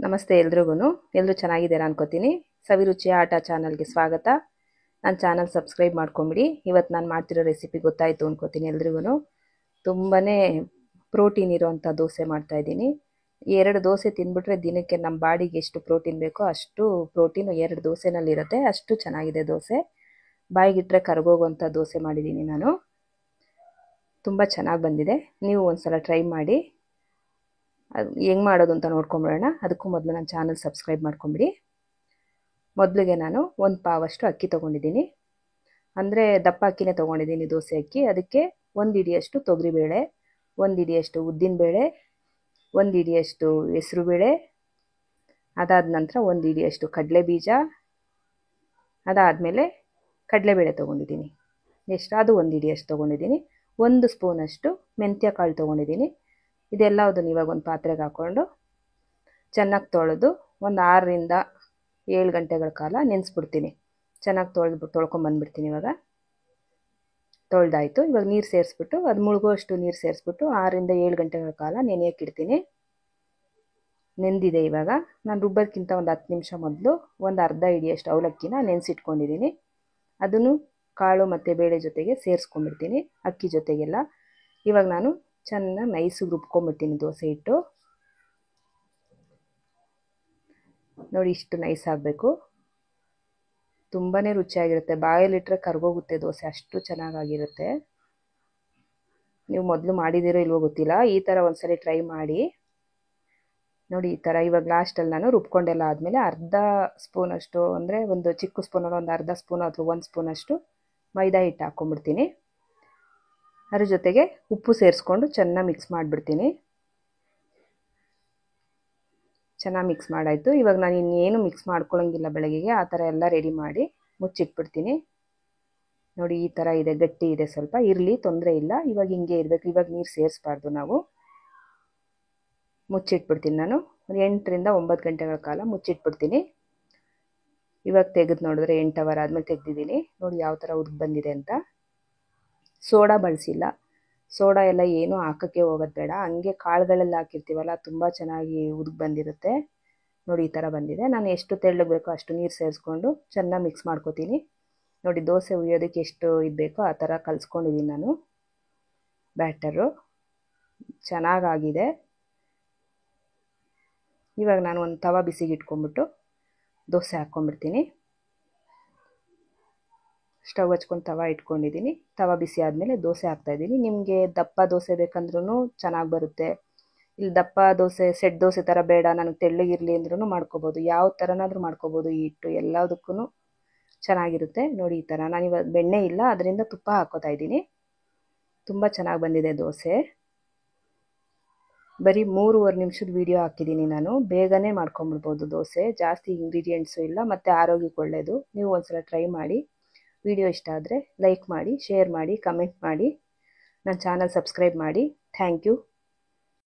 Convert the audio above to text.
ನಮಸ್ತೆ ಎಲ್ರಿಗೂ. ಎಲ್ಲರೂ ಚೆನ್ನಾಗಿದ್ದೀರಾ ಅನ್ಕೋತೀನಿ. ಸವಿರುಚಿಯ ಆಟ ಚಾನಲ್ಗೆ ಸ್ವಾಗತ. ನನ್ನ ಚಾನಲ್ ಸಬ್ಸ್ಕ್ರೈಬ್ ಮಾಡ್ಕೊಂಬಿಡಿ. ಇವತ್ತು ನಾನು ಮಾಡ್ತಿರೋ ರೆಸಿಪಿ ಗೊತ್ತಾಯಿತು ಅನ್ಕೋತೀನಿ ಎಲ್ರಿಗೂ. ತುಂಬಾ ಪ್ರೋಟೀನ್ ಇರೋವಂಥ ದೋಸೆ ಮಾಡ್ತಾಯಿದ್ದೀನಿ. 2 ದೋಸೆ ತಿಂದ್ಬಿಟ್ರೆ ದಿನಕ್ಕೆ ನಮ್ಮ ಬಾಡಿಗೆ ಎಷ್ಟು ಪ್ರೋಟೀನ್ ಬೇಕೋ ಅಷ್ಟು ಪ್ರೋಟೀನು 2 ದೋಸೆನಲ್ಲಿರುತ್ತೆ. ಅಷ್ಟು ಚೆನ್ನಾಗಿದೆ ದೋಸೆ. ಬಾಯಿಗಿಟ್ರೆ ಕರಗೋಗುವಂಥ ದೋಸೆ ಮಾಡಿದ್ದೀನಿ ನಾನು. ತುಂಬ ಚೆನ್ನಾಗಿ ಬಂದಿದೆ. ನೀವು ಒಂದ್ಸಲ ಟ್ರೈ ಮಾಡಿ. ಅದು ಹೆಂಗೆ ಮಾಡೋದು ಅಂತ ನೋಡ್ಕೊಂಬಿಡೋಣ. ಅದಕ್ಕೂ ಮೊದಲು ನನ್ನ ಚಾನಲ್ ಸಬ್ಸ್ಕ್ರೈಬ್ ಮಾಡ್ಕೊಂಬಿಡಿ. ಮೊದಲಿಗೆ ನಾನು 1 ಪಾವಷ್ಟು ಅಕ್ಕಿ ತೊಗೊಂಡಿದ್ದೀನಿ. ಅಂದರೆ ದಪ್ಪ ಅಕ್ಕಿನೇ ತೊಗೊಂಡಿದ್ದೀನಿ, ದೋಸೆ ಅಕ್ಕಿ. ಅದಕ್ಕೆ 1 ಹಿಡಿಯಷ್ಟು ತೊಗರಿಬೇಳೆ, 1 ಹಿಡಿಯಷ್ಟು ಉದ್ದಿನಬೇಳೆ, 1 ಹಿಡಿಯಷ್ಟು ಹೆಸರುಬೇಳೆ, ಅದಾದ ನಂತರ 1 ಹಿಡಿಯಷ್ಟು ಕಡಲೆಬೀಜ, ಅದಾದಮೇಲೆ ಕಡಲೆಬೇಳೆ ತೊಗೊಂಡಿದ್ದೀನಿ. ಎಷ್ಟು? ಅದು 1 ಹಿಡಿಯಷ್ಟು ತೊಗೊಂಡಿದ್ದೀನಿ. 1 ಸ್ಪೂನಷ್ಟು ಮೆಂತ್ಯ ಕಾಳು ತೊಗೊಂಡಿದ್ದೀನಿ. ಇದೆಲ್ಲದನ್ನು ಇವಾಗ ಒಂದು ಪಾತ್ರೆಗೆ ಹಾಕ್ಕೊಂಡು ಚೆನ್ನಾಗಿ ತೊಳೆದು ಒಂದು 6ರಿಂದ 7 ಗಂಟೆಗಳ ಕಾಲ ನೆನೆಸ್ಬಿಡ್ತೀನಿ. ಚೆನ್ನಾಗಿ ತೊಳ್ಕೊಂಬಂದ್ಬಿಡ್ತೀನಿ. ಇವಾಗ ತೊಳೆದಾಯಿತು. ಇವಾಗ ನೀರು ಸೇರಿಸ್ಬಿಟ್ಟು ಅದು ಮುಳುಗುವಷ್ಟು ನೀರು ಸೇರಿಸ್ಬಿಟ್ಟು 6ರಿಂದ 7 ಗಂಟೆಗಳ ಕಾಲ ನೆನೆಯೋಕ್ಕಿಡ್ತೀನಿ. ನೆಂದಿದೆ. ಇವಾಗ ನಾನು ರುಬ್ಬೋದಕ್ಕಿಂತ ಒಂದು 10 ನಿಮಿಷ ಮೊದಲು ಒಂದು ಅರ್ಧ ಹಿಡಿಯಷ್ಟು ಅವಲಕ್ಕಿನ ನೆನೆಸಿಟ್ಕೊಂಡಿದ್ದೀನಿ. ಅದನ್ನು ಕಾಳು ಮತ್ತು ಬೇಳೆ ಜೊತೆಗೆ ಸೇರಿಸ್ಕೊಂಡ್ಬಿಡ್ತೀನಿ, ಅಕ್ಕಿ ಜೊತೆಗೆಲ್ಲ. ಇವಾಗ ನಾನು ಚೆನ್ನಾಗಿ ನೈಸಿಗೆ ರುಬ್ಕೊಂಡ್ಬಿಡ್ತೀನಿ ದೋಸೆ ಹಿಟ್ಟು. ನೋಡಿ, ಇಷ್ಟು ನೈಸ್ ಆಗಬೇಕು. ತುಂಬಾ ರುಚಿಯಾಗಿರುತ್ತೆ. ಬಾಯಲ್ಲಿಟ್ಟರೆ ಕರ್ಗೋಗುತ್ತೆ ದೋಸೆ, ಅಷ್ಟು ಚೆನ್ನಾಗಿರುತ್ತೆ. ನೀವು ಮೊದಲು ಮಾಡಿದಿರೋ ಇಲ್ವೋ ಗೊತ್ತಿಲ್ಲ, ಈ ಥರ ಒಂದ್ಸರಿ ಟ್ರೈ ಮಾಡಿ ನೋಡಿ. ಈ ಥರ ಇವಾಗ ಲಾಸ್ಟಲ್ಲಿ ನಾನು ರುಬ್ಕೊಂಡೆಲ್ಲ ಆದಮೇಲೆ ಅರ್ಧ ಸ್ಪೂನಷ್ಟು, ಅಂದರೆ ಒಂದು ಚಿಕ್ಕ ಸ್ಪೂನಲ್ಲಿ ಒಂದು ಅರ್ಧ ಸ್ಪೂನು ಅಥವಾ 1 ಸ್ಪೂನಷ್ಟು ಮೈದಾ ಹಿಟ್ಟು ಹಾಕ್ಕೊಂಡ್ಬಿಡ್ತೀನಿ. ಅದ್ರ ಜೊತೆಗೆ ಉಪ್ಪು ಸೇರಿಸ್ಕೊಂಡು ಚೆನ್ನಾಗಿ ಮಿಕ್ಸ್ ಮಾಡಿಬಿಡ್ತೀನಿ. ಚೆನ್ನಾಗಿ ಮಿಕ್ಸ್ ಮಾಡಾಯಿತು. ಇವಾಗ ನಾನು ಇನ್ನೇನು ಮಿಕ್ಸ್ ಮಾಡ್ಕೊಳ್ಳೋಂಗಿಲ್ಲ ಬೆಳಗ್ಗೆಗೆ. ಆ ಥರ ಎಲ್ಲ ರೆಡಿ ಮಾಡಿ ಮುಚ್ಚಿಟ್ಬಿಡ್ತೀನಿ. ನೋಡಿ, ಈ ಥರ ಇದೆ, ಗಟ್ಟಿ ಇದೆ. ಸ್ವಲ್ಪ ಇರಲಿ, ತೊಂದರೆ ಇಲ್ಲ. ಇವಾಗ ಹಿಂಗೆ ಇರಬೇಕು. ಇವಾಗ ನೀರು ಸೇರಿಸ್ಬಾರ್ದು ನಾವು. ಮುಚ್ಚಿಟ್ಬಿಡ್ತೀನಿ ನಾನು. ಒಂದು 8ರಿಂದ 9 ಗಂಟೆಗಳ ಕಾಲ ಮುಚ್ಚಿಟ್ಬಿಡ್ತೀನಿ. ಇವಾಗ ತೆಗೆದು ನೋಡಿದ್ರೆ 8 ಅವರ್ ಆದಮೇಲೆ ತೆಗೆದಿದ್ದೀನಿ. ನೋಡಿ ಯಾವ ಥರ ಉದುರು ಬಂದಿದೆ ಅಂತ. ಸೋಡಾ ಬಳಸಿಲ್ಲ. ಸೋಡಾ ಎಲ್ಲ ಏನೂ ಹಾಕೋಕ್ಕೆ ಹೋಗೋದು ಬೇಡ. ಹಂಗೆ ಕಾಳುಗಳೆಲ್ಲ ಹಾಕಿರ್ತೀವಲ್ಲ, ತುಂಬ ಚೆನ್ನಾಗಿ ಉದುರು ಬಂದಿರುತ್ತೆ. ನೋಡಿ, ಈ ಥರ ಬಂದಿದೆ. ನಾನು ಎಷ್ಟು ತೆಳ್ಳಗೆ ಬೇಕೋ ಅಷ್ಟು ನೀರು ಸೇರಿಸ್ಕೊಂಡು ಚೆನ್ನಾಗಿ ಮಿಕ್ಸ್ ಮಾಡ್ಕೋತೀನಿ. ನೋಡಿ, ದೋಸೆ ಹುಯ್ಯೋದಕ್ಕೆ ಎಷ್ಟು ಇದು ಬೇಕೋ ಆ ಥರ ಕಲಿಸ್ಕೊಂಡಿದ್ದೀನಿ ನಾನು ಬ್ಯಾಟರು. ಚೆನ್ನಾಗಾಗಿದೆ. ಇವಾಗ ನಾನು ಒಂದು ತವ ಬಿಸಿಗೆ ಇಟ್ಕೊಂಡ್ಬಿಟ್ಟು ದೋಸೆ ಹಾಕ್ಕೊಂಡ್ಬಿಡ್ತೀನಿ. ಸ್ಟವ್ ಹಚ್ಕೊಂಡು ತವ ಇಟ್ಕೊಂಡಿದ್ದೀನಿ. ತವ ಬಿಸಿ ಆದಮೇಲೆ ದೋಸೆ ಹಾಕ್ತಾಯಿದ್ದೀನಿ. ನಿಮಗೆ ದಪ್ಪ ದೋಸೆ ಬೇಕಂದ್ರೂ ಚೆನ್ನಾಗಿ ಬರುತ್ತೆ. ಇಲ್ಲಿ ದಪ್ಪ ದೋಸೆ, ಸೆಟ್ ದೋಸೆ ಥರ ಬೇಡ, ನನಗೆ ತೆಳ್ಳಗಿರಲಿ ಅಂದ್ರೂ ಮಾಡ್ಕೋಬೋದು. ಯಾವ ಥರನಾದರೂ ಮಾಡ್ಕೋಬೋದು. ಈ ಹಿಟ್ಟು ಎಲ್ಲದಕ್ಕೂ ಚೆನ್ನಾಗಿರುತ್ತೆ. ನೋಡಿ, ಈ ಥರ. ನಾನಿವಾಗ ಬೆಣ್ಣೆ ಇಲ್ಲ, ಅದರಿಂದ ತುಪ್ಪ ಹಾಕ್ಕೋತಾ ಇದ್ದೀನಿ. ತುಂಬ ಚೆನ್ನಾಗಿ ಬಂದಿದೆ ದೋಸೆ. ಬರೀ 3.5 ನಿಮಿಷದ ವೀಡಿಯೋ ಹಾಕಿದ್ದೀನಿ ನಾನು. ಬೇಗನೆ ಮಾಡ್ಕೊಂಬಿಡ್ಬೋದು ದೋಸೆ. ಜಾಸ್ತಿ ಇಂಗ್ರೀಡಿಯೆಂಟ್ಸು ಇಲ್ಲ, ಮತ್ತು ಆರೋಗ್ಯಕ್ಕೆ ಒಳ್ಳೆಯದು. ನೀವು ಒಂದ್ಸಲ ಟ್ರೈ ಮಾಡಿ. ವಿಡಿಯೋ ಇಷ್ಟ ಆದರೆ ಲೈಕ್ ಮಾಡಿ, ಶೇರ್ ಮಾಡಿ, ಕಮೆಂಟ್ ಮಾಡಿ. ನನ್ನ ಚಾನಲ್ ಸಬ್ಸ್ಕ್ರೈಬ್ ಮಾಡಿ. Thank you.